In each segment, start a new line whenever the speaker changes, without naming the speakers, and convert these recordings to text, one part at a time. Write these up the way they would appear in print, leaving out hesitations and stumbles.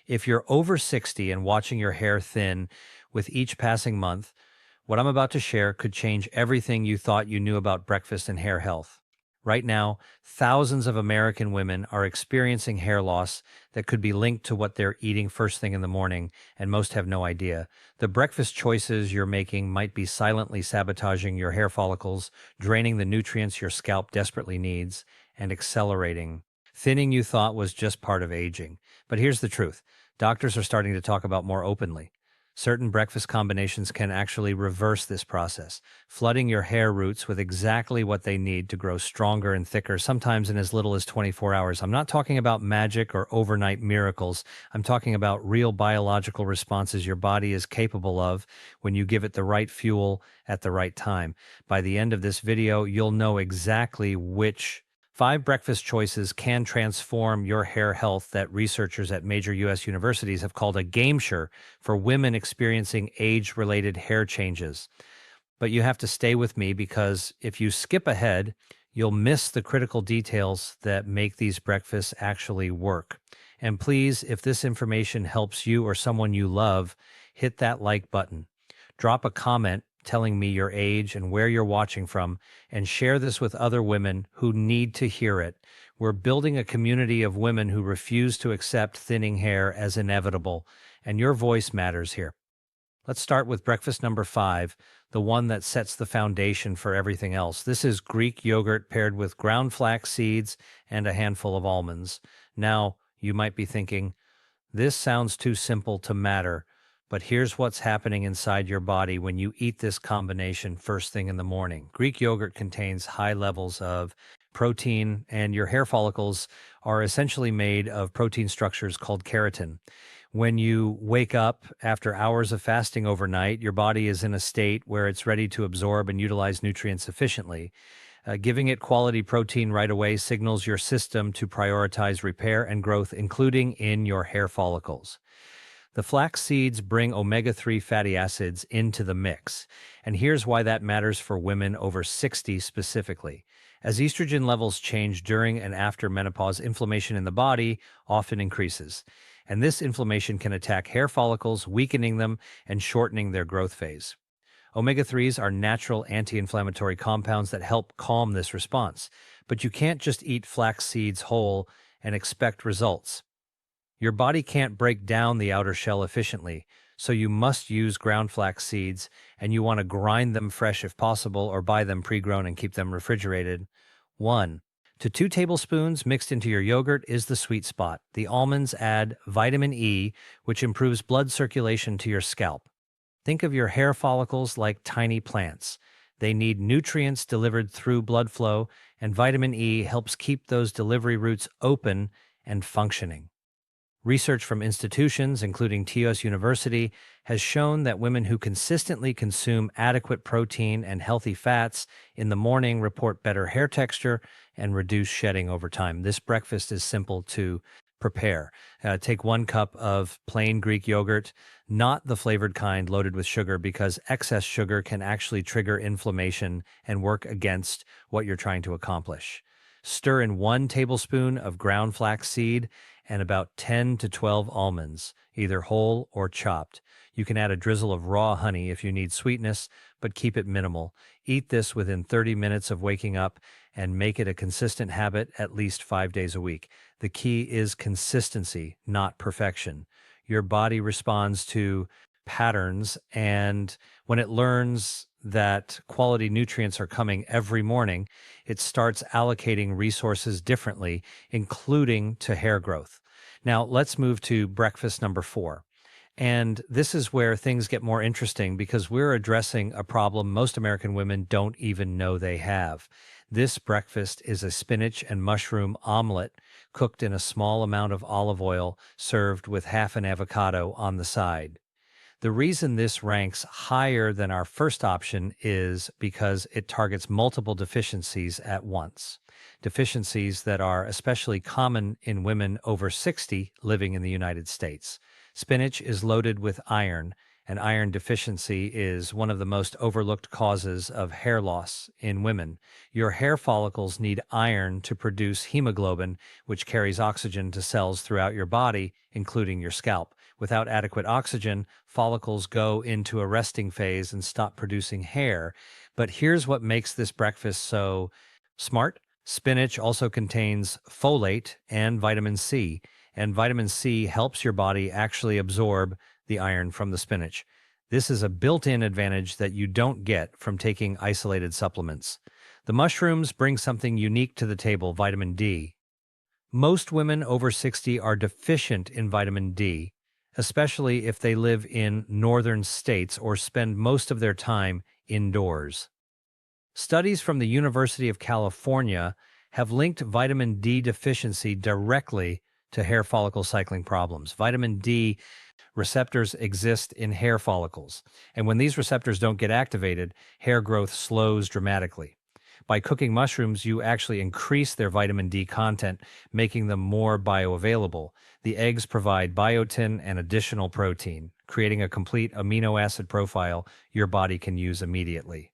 If you're over 60 and watching your hair thin with each passing month, what I'm about to share could change everything you thought you knew about breakfast and hair health. Right now, thousands of American women are experiencing hair loss that could be linked to what they're eating first thing in the morning, and most have no idea. The breakfast choices you're making might be silently sabotaging your hair follicles, draining the nutrients your scalp desperately needs, and accelerating thinning you thought was just part of aging. But here's the truth. Doctors are starting to talk about more openly. Certain breakfast combinations can actually reverse this process, flooding your hair roots with exactly what they need to grow stronger and thicker, sometimes in as little as 24 hours. I'm not talking about magic or overnight miracles. I'm talking about real biological responses your body is capable of when you give it the right fuel at the right time. By the end of this video, you'll know exactly which 5 breakfast choices can transform your hair health that researchers at major U.S. universities have called a game-changer for women experiencing age-related hair changes. But you have to stay with me because if you skip ahead, you'll miss the critical details that make these breakfasts actually work. And please, if this information helps you or someone you love, hit that like button. Drop a comment telling me your age and where you're watching from, and share this with other women who need to hear it. We're building a community of women who refuse to accept thinning hair as inevitable, and your voice matters here. Let's start with breakfast number 5, the one that sets the foundation for everything else. This is Greek yogurt paired with ground flax seeds and a handful of almonds. Now, you might be thinking, this sounds too simple to matter. But here's what's happening inside your body when you eat this combination first thing in the morning. Greek yogurt contains high levels of protein, and your hair follicles are essentially made of protein structures called keratin. When you wake up after hours of fasting overnight, your body is in a state where it's ready to absorb and utilize nutrients efficiently. Giving it quality protein right away signals your system to prioritize repair and growth, including in your hair follicles. The flax seeds bring omega-3 fatty acids into the mix, and here's why that matters for women over 60 specifically. As estrogen levels change during and after menopause, inflammation in the body often increases, and this inflammation can attack hair follicles, weakening them and shortening their growth phase. Omega-3s are natural anti-inflammatory compounds that help calm this response, but you can't just eat flax seeds whole and expect results. Your body can't break down the outer shell efficiently, so you must use ground flax seeds, and you want to grind them fresh if possible or buy them pre-grown and keep them refrigerated. 1 to 2 tablespoons mixed into your yogurt is the sweet spot. The almonds add vitamin E, which improves blood circulation to your scalp. Think of your hair follicles like tiny plants. They need nutrients delivered through blood flow, and vitamin E helps keep those delivery routes open and functioning. Research from institutions, including TUS University, has shown that women who consistently consume adequate protein and healthy fats in the morning report better hair texture and reduce shedding over time. This breakfast is simple to prepare. Take 1 cup of plain Greek yogurt, not the flavored kind loaded with sugar, because excess sugar can actually trigger inflammation and work against what you're trying to accomplish. Stir in 1 tablespoon of ground flax seed and about 10 to 12 almonds, either whole or chopped. You can add a drizzle of raw honey if you need sweetness, but keep it minimal. Eat this within 30 minutes of waking up and make it a consistent habit at least 5 days a week. The key is consistency, not perfection. Your body responds to patterns, and when it learns that quality nutrients are coming every morning, it starts allocating resources differently, including to hair growth. Now, let's move to breakfast number 4. And this is where things get more interesting because we're addressing a problem most American women don't even know they have. This breakfast is a spinach and mushroom omelet cooked in a small amount of olive oil, served with half an avocado on the side. The reason this ranks higher than our first option is because it targets multiple deficiencies at once. Deficiencies that are especially common in women over 60 living in the United States. Spinach is loaded with iron, and iron deficiency is one of the most overlooked causes of hair loss in women. Your hair follicles need iron to produce hemoglobin, which carries oxygen to cells throughout your body, including your scalp. Without adequate oxygen, follicles go into a resting phase and stop producing hair. But here's what makes this breakfast so smart. Spinach also contains folate and vitamin C helps your body actually absorb the iron from the spinach. This is a built-in advantage that you don't get from taking isolated supplements. The mushrooms bring something unique to the table, vitamin D. Most women over 60 are deficient in vitamin D, especially if they live in northern states or spend most of their time indoors. Studies from the University of California have linked vitamin D deficiency directly to hair follicle cycling problems. Vitamin D receptors exist in hair follicles, and when these receptors don't get activated, hair growth slows dramatically. By cooking mushrooms, you actually increase their vitamin D content, making them more bioavailable. The eggs provide biotin and additional protein, creating a complete amino acid profile your body can use immediately.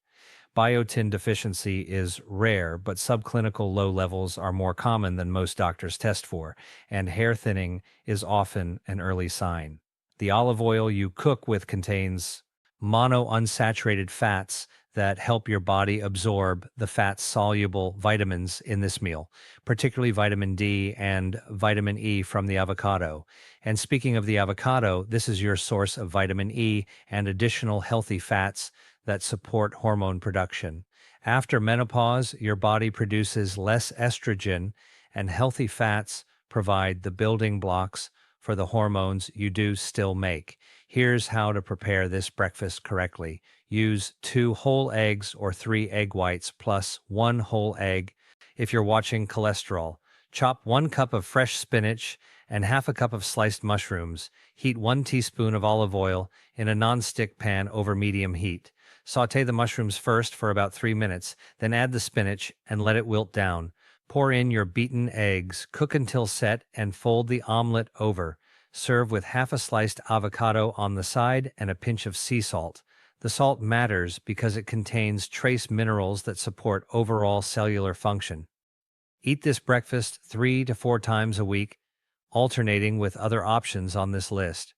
Biotin deficiency is rare, but subclinical low levels are more common than most doctors test for, and hair thinning is often an early sign. The olive oil you cook with contains monounsaturated fats that help your body absorb the fat-soluble vitamins in this meal, particularly vitamin D and vitamin E from the avocado. And speaking of the avocado, this is your source of vitamin E and additional healthy fats that support hormone production. After menopause, your body produces less estrogen, and healthy fats provide the building blocks for the hormones you do still make. Here's how to prepare this breakfast correctly. Use 2 whole eggs or 3 egg whites plus 1 whole egg. If you're watching cholesterol, chop 1 cup of fresh spinach and half a cup of sliced mushrooms. Heat 1 teaspoon of olive oil in a non-stick pan over medium heat. Sauté the mushrooms first for about 3 minutes, then add the spinach and let it wilt down. Pour in your beaten eggs, cook until set, and fold the omelet over. Serve with half a sliced avocado on the side and a pinch of sea salt. The salt matters because it contains trace minerals that support overall cellular function. Eat this breakfast 3 to 4 times a week, alternating with other options on this list.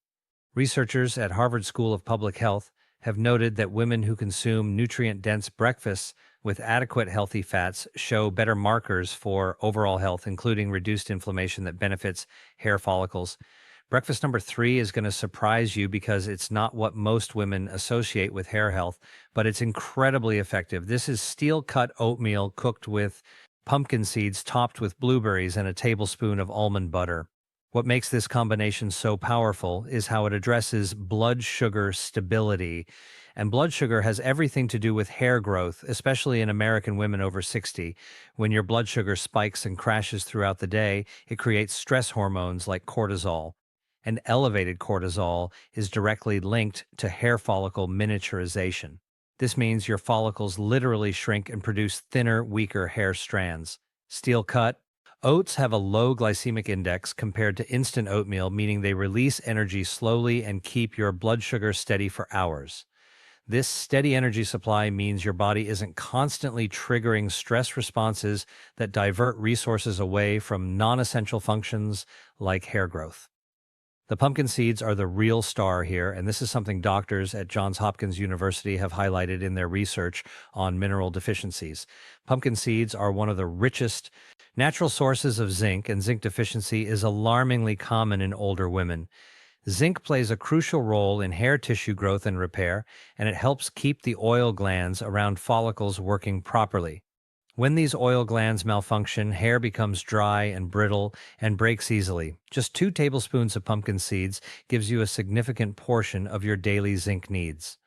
Researchers at Harvard School of Public Health have noted that women who consume nutrient-dense breakfasts with adequate healthy fats show better markers for overall health, including reduced inflammation that benefits hair follicles. Breakfast number 3 is going to surprise you because it's not what most women associate with hair health, but it's incredibly effective. This is steel-cut oatmeal cooked with pumpkin seeds topped with blueberries and a tablespoon of almond butter. What makes this combination so powerful is how it addresses blood sugar stability. And blood sugar has everything to do with hair growth, especially in American women over 60. When your blood sugar spikes and crashes throughout the day, it creates stress hormones like cortisol. And elevated cortisol is directly linked to hair follicle miniaturization. This means your follicles literally shrink and produce thinner, weaker hair strands. Steel cut. Oats have a low glycemic index compared to instant oatmeal, meaning they release energy slowly and keep your blood sugar steady for hours. This steady energy supply means your body isn't constantly triggering stress responses that divert resources away from non-essential functions like hair growth. The pumpkin seeds are the real star here, and this is something doctors at Johns Hopkins University have highlighted in their research on mineral deficiencies. Pumpkin seeds are one of the richest natural sources of zinc, and zinc deficiency is alarmingly common in older women. Zinc plays a crucial role in hair tissue growth and repair, and it helps keep the oil glands around follicles working properly. When these oil glands malfunction, hair becomes dry and brittle and breaks easily. Just 2 tablespoons of pumpkin seeds gives you a significant portion of your daily zinc needs.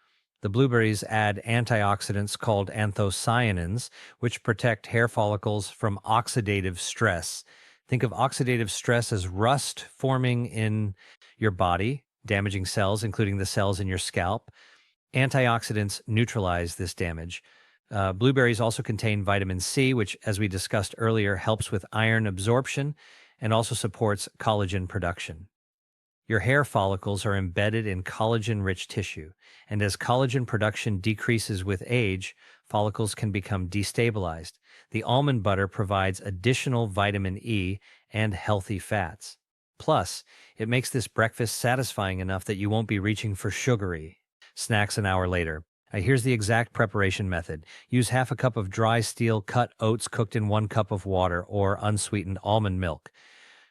The blueberries add antioxidants called anthocyanins, which protect hair follicles from oxidative stress. Think of oxidative stress as rust forming in your body, damaging cells, including the cells in your scalp. Antioxidants neutralize this damage. Blueberries also contain vitamin C, which, as we discussed earlier, helps with iron absorption and also supports collagen production. Your hair follicles are embedded in collagen-rich tissue, and as collagen production decreases with age, follicles can become destabilized. The almond butter provides additional vitamin E and healthy fats. Plus, it makes this breakfast satisfying enough that you won't be reaching for sugary snacks an hour later. Here's the exact preparation method. Use half a cup of dry steel cut oats cooked in 1 cup of water or unsweetened almond milk.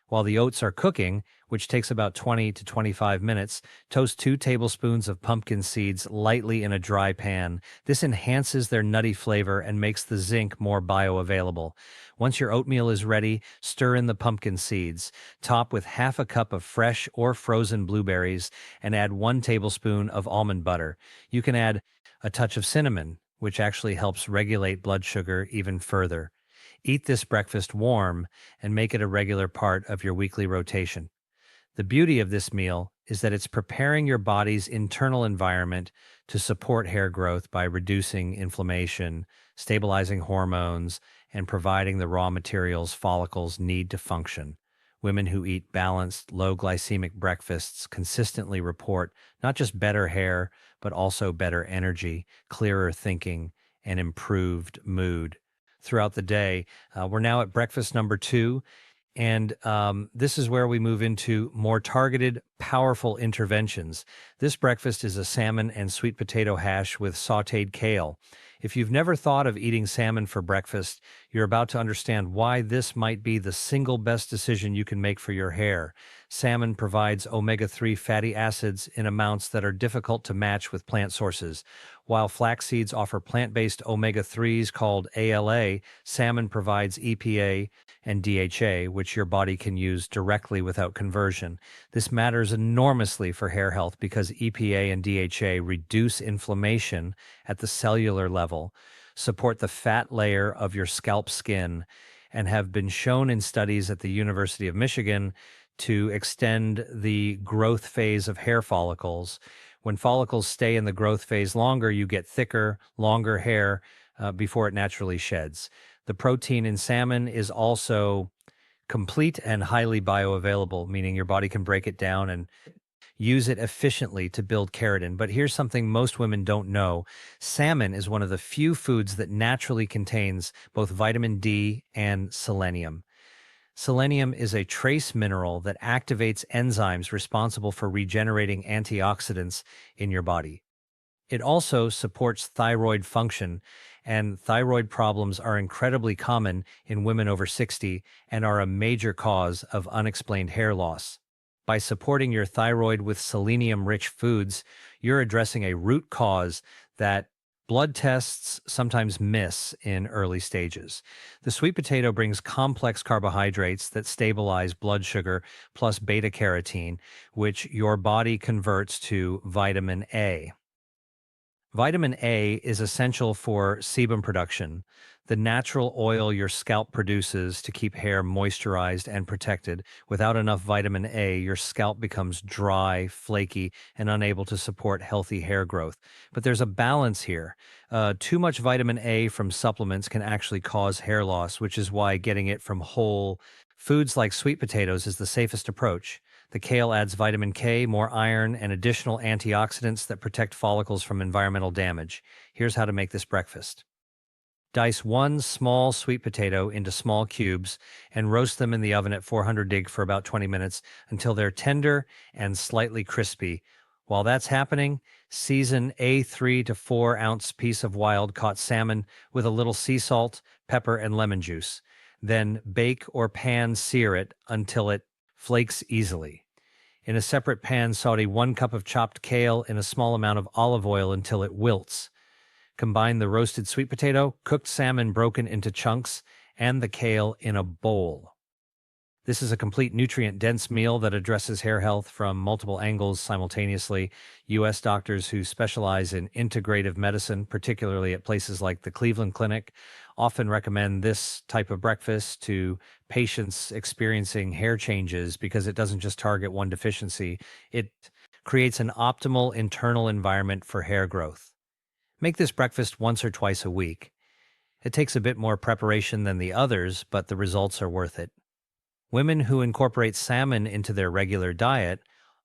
While the oats are cooking, which takes about 20 to 25 minutes, toast 2 tablespoons of pumpkin seeds lightly in a dry pan. This enhances their nutty flavor and makes the zinc more bioavailable. Once your oatmeal is ready, stir in the pumpkin seeds. Top with half a cup of fresh or frozen blueberries and add 1 tablespoon of almond butter. You can add a touch of cinnamon, which actually helps regulate blood sugar even further. Eat this breakfast warm and make it a regular part of your weekly rotation. The beauty of this meal is that it's preparing your body's internal environment to support hair growth by reducing inflammation, stabilizing hormones, and providing the raw materials follicles need to function. Women who eat balanced, low glycemic breakfasts consistently report not just better hair, but also better energy, clearer thinking, and improved mood throughout the day. We're now at breakfast number 2, and this is where we move into more targeted, powerful interventions. This breakfast is a salmon and sweet potato hash with sautéed kale. If you've never thought of eating salmon for breakfast, you're about to understand why this might be the single best decision you can make for your hair. Salmon provides omega-3 fatty acids in amounts that are difficult to match with plant sources. While flax seeds offer plant-based omega-3s called ALA, salmon provides EPA and DHA, which your body can use directly without conversion. This matters enormously for hair health because EPA and DHA reduce inflammation at the cellular level, support the fat layer of your scalp skin, and have been shown in studies at the University of Michigan to extend the growth phase of hair follicles. When follicles stay in the growth phase longer, you get thicker, longer hair before it naturally sheds. The protein in salmon is also complete and highly bioavailable, meaning your body can break it down and use it efficiently to build keratin. But here's something most women don't know. Salmon is one of the few foods that naturally contains both vitamin D and selenium. Selenium is a trace mineral that activates enzymes responsible for regenerating antioxidants in your body. It also supports thyroid function, and thyroid problems are incredibly common in women over 60 and are a major cause of unexplained hair loss. By supporting your thyroid with selenium-rich foods, you're addressing a root cause that blood tests sometimes miss in early stages. The sweet potato brings complex carbohydrates that stabilize blood sugar plus beta-carotene, which your body converts to vitamin A. Vitamin A is essential for sebum production, the natural oil your scalp produces to keep hair moisturized and protected. Without enough vitamin A, your scalp becomes dry, flaky, and unable to support healthy hair growth. But there's a balance here. Too much vitamin A from supplements can actually cause hair loss, which is why getting it from whole foods like sweet potatoes is the safest approach. The kale adds vitamin K, more iron, and additional antioxidants that protect follicles from environmental damage. Here's how to make this breakfast. Dice 1 small sweet potato into small cubes and roast them in the oven at 400 deg for about 20 minutes until they're tender and slightly crispy. While that's happening, season a 3 to 4 ounce piece of wild-caught salmon with a little sea salt, pepper, and lemon juice. Then bake or pan sear it until it flakes easily. In a separate pan, saute 1 cup of chopped kale in a small amount of olive oil until it wilts. Combine the roasted sweet potato, cooked salmon broken into chunks, and the kale in a bowl. This is a complete nutrient-dense meal that addresses hair health from multiple angles simultaneously. U.S. doctors who specialize in integrative medicine, particularly at places like the Cleveland Clinic, often recommend this type of breakfast to patients experiencing hair changes because it doesn't just target one deficiency. It creates an optimal internal environment for hair growth. Make this breakfast once or twice a week. It takes a bit more preparation than the others, but the results are worth it. Women who incorporate salmon into their regular diet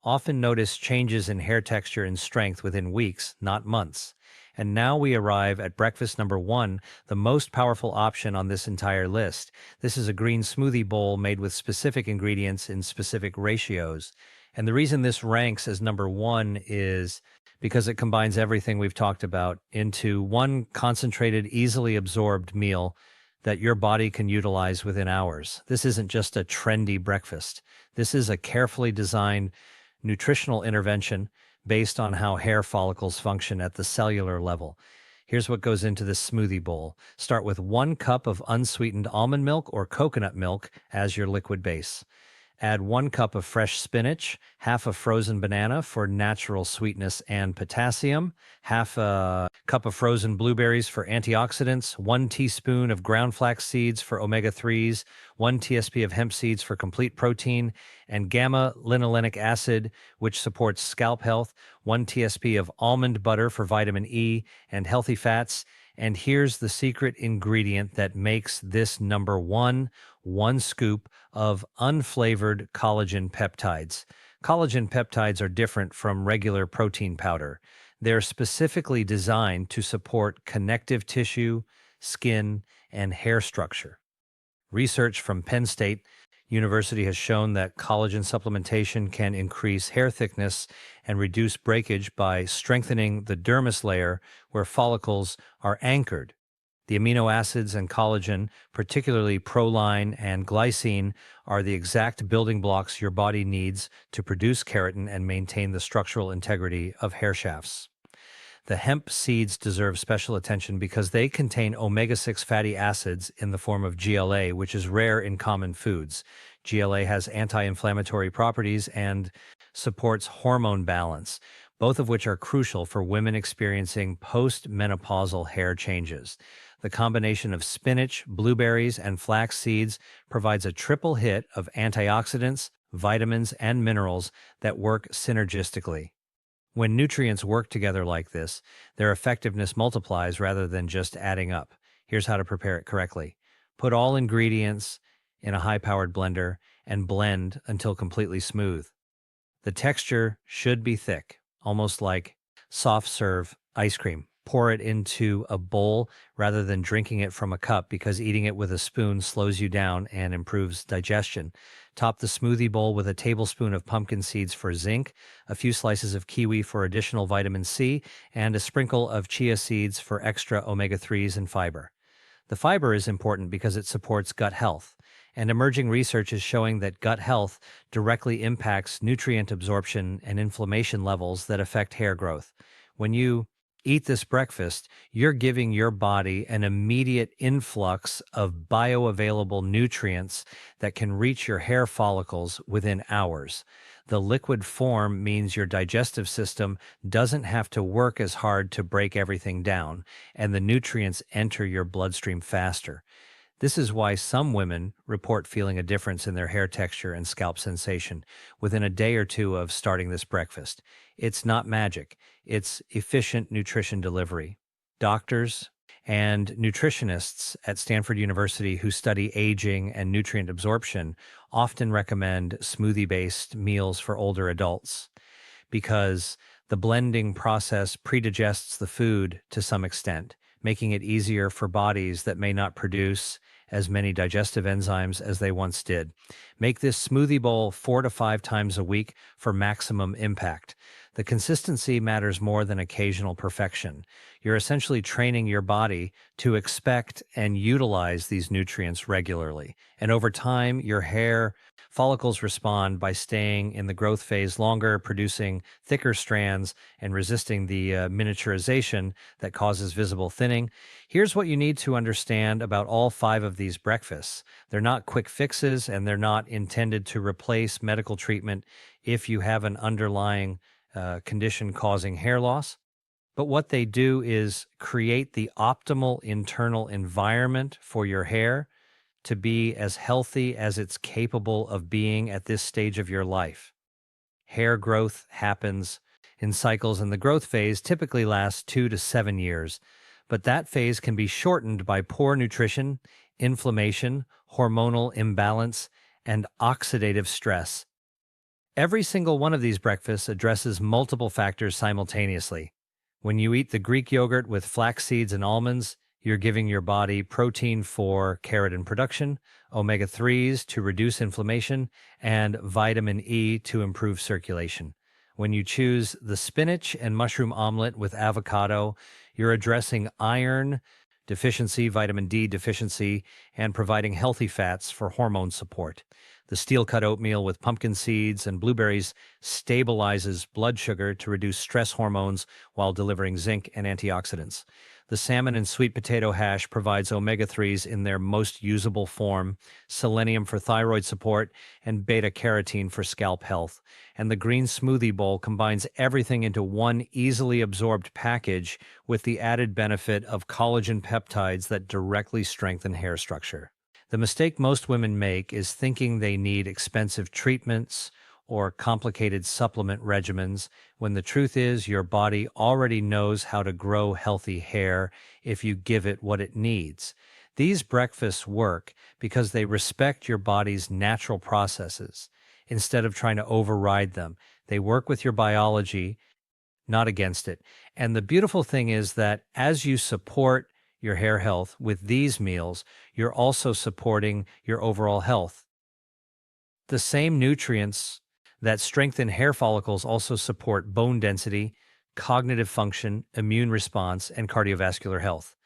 often notice changes in hair texture and strength within weeks, not months. And now we arrive at breakfast number one, the most powerful option on this entire list. This is a green smoothie bowl made with specific ingredients in specific ratios. And the reason this ranks as number one is because it combines everything we've talked about into one concentrated, easily absorbed meal that your body can utilize within hours. This isn't just a trendy breakfast. This is a carefully designed nutritional intervention based on how hair follicles function at the cellular level. Here's what goes into this smoothie bowl. Start with 1 cup of unsweetened almond milk or coconut milk as your liquid base. Add 1 cup of fresh spinach, half a frozen banana for natural sweetness and potassium, half a cup of frozen blueberries for antioxidants, 1 teaspoon of ground flax seeds for omega-3s, 1 tsp of hemp seeds for complete protein, and gamma-linolenic acid, which supports scalp health, 1 tsp of almond butter for vitamin E and healthy fats. And here's the secret ingredient that makes this number one: 1 scoop of unflavored collagen peptides. Collagen peptides are different from regular protein powder. They're specifically designed to support connective tissue, skin, and hair structure. Research from Penn State University has shown that collagen supplementation can increase hair thickness and reduce breakage by strengthening the dermis layer where follicles are anchored. The amino acids and collagen, particularly proline and glycine, are the exact building blocks your body needs to produce keratin and maintain the structural integrity of hair shafts. The hemp seeds deserve special attention because they contain omega-6 fatty acids in the form of GLA, which is rare in common foods. GLA has anti-inflammatory properties and supports hormone balance, both of which are crucial for women experiencing post-menopausal hair changes. The combination of spinach, blueberries, and flax seeds provides a triple hit of antioxidants, vitamins, and minerals that work synergistically. When nutrients work together like this, their effectiveness multiplies rather than just adding up. Here's how to prepare it correctly. Put all ingredients in a high-powered blender and blend until completely smooth. The texture should be thick, almost like soft serve ice cream. Pour it into a bowl rather than drinking it from a cup because eating it with a spoon slows you down and improves digestion. Top the smoothie bowl with a tablespoon of pumpkin seeds for zinc, a few slices of kiwi for additional vitamin C, and a sprinkle of chia seeds for extra omega-3s and fiber. The fiber is important because it supports gut health, and emerging research is showing that gut health directly impacts nutrient absorption and inflammation levels that affect hair growth. When you eat this breakfast, you're giving your body an immediate influx of bioavailable nutrients that can reach your hair follicles within hours. The liquid form means your digestive system doesn't have to work as hard to break everything down, and the nutrients enter your bloodstream faster. This is why some women report feeling a difference in their hair texture and scalp sensation within a day or two of starting this breakfast. It's not magic, it's efficient nutrition delivery. Doctors and nutritionists at Stanford University who study aging and nutrient absorption often recommend smoothie-based meals for older adults because the blending process predigests the food to some extent, making it easier for bodies that may not produce as many digestive enzymes as they once did. Make this smoothie bowl 4 to 5 times a week for maximum impact. The consistency matters more than occasional perfection. You're essentially training your body to expect and utilize these nutrients regularly. And over time, your hair follicles respond by staying in the growth phase longer, producing thicker strands, and resisting the miniaturization that causes visible thinning. Here's what you need to understand about all 5 of these breakfasts. They're not quick fixes, and they're not intended to replace medical treatment if you have an underlying condition causing hair loss. But what they do is create the optimal internal environment for your hair to be as healthy as it's capable of being at this stage of your life. Hair growth happens in cycles, and the growth phase typically lasts 2 to 7 years. But that phase can be shortened by poor nutrition, inflammation, hormonal imbalance, and oxidative stress. Every single one of these breakfasts addresses multiple factors simultaneously. When you eat the Greek yogurt with flax seeds and almonds, you're giving your body protein for keratin production, omega 3s to reduce inflammation, and vitamin E to improve circulation. When you choose the spinach and mushroom omelet with avocado, you're addressing iron deficiency, vitamin D deficiency, and providing healthy fats for hormone support. The steel cut oatmeal with pumpkin seeds and blueberries stabilizes blood sugar to reduce stress hormones while delivering zinc and antioxidants. The salmon and sweet potato hash provides omega 3s in their most usable form, selenium for thyroid support, and beta carotene for scalp health. And the green smoothie bowl combines everything into one easily absorbed package with the added benefit of collagen peptides that directly strengthen hair structure. The mistake most women make is thinking they need expensive treatments or complicated supplement regimens, when the truth is your body already knows how to grow healthy hair if you give it what it needs. These breakfasts work because they respect your body's natural processes instead of trying to override them. They work with your biology, not against it. And the beautiful thing is that as you support your hair health with these meals, you're also supporting your overall health. The same nutrients that strengthen hair follicles also support bone density, cognitive function, immune response, and cardiovascular health.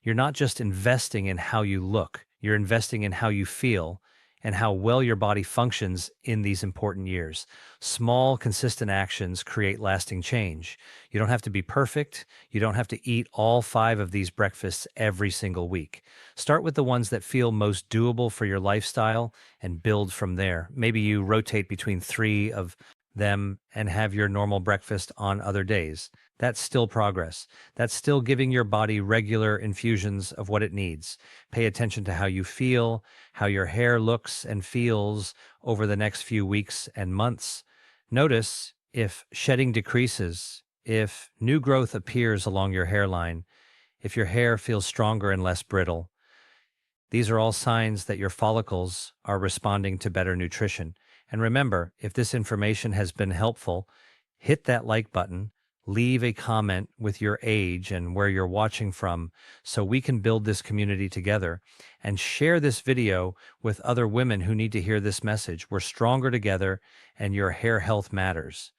You're not just investing in how you look, you're investing in how you feel and how well your body functions in these important years. Small, consistent actions create lasting change. You don't have to be perfect. You don't have to eat all 5 of these breakfasts every single week. Start with the ones that feel most doable for your lifestyle and build from there. Maybe you rotate between 3 of them and have your normal breakfast on other days. That's still progress. That's still giving your body regular infusions of what it needs. Pay attention to how you feel, how your hair looks and feels over the next few weeks and months. Notice if shedding decreases, if new growth appears along your hairline, if your hair feels stronger and less brittle. These are all signs that your follicles are responding to better nutrition. And remember, if this information has been helpful, hit that like button, leave a comment with your age and where you're watching from so we can build this community together, and share this video with other women who need to hear this message. We're stronger together and your hair health matters.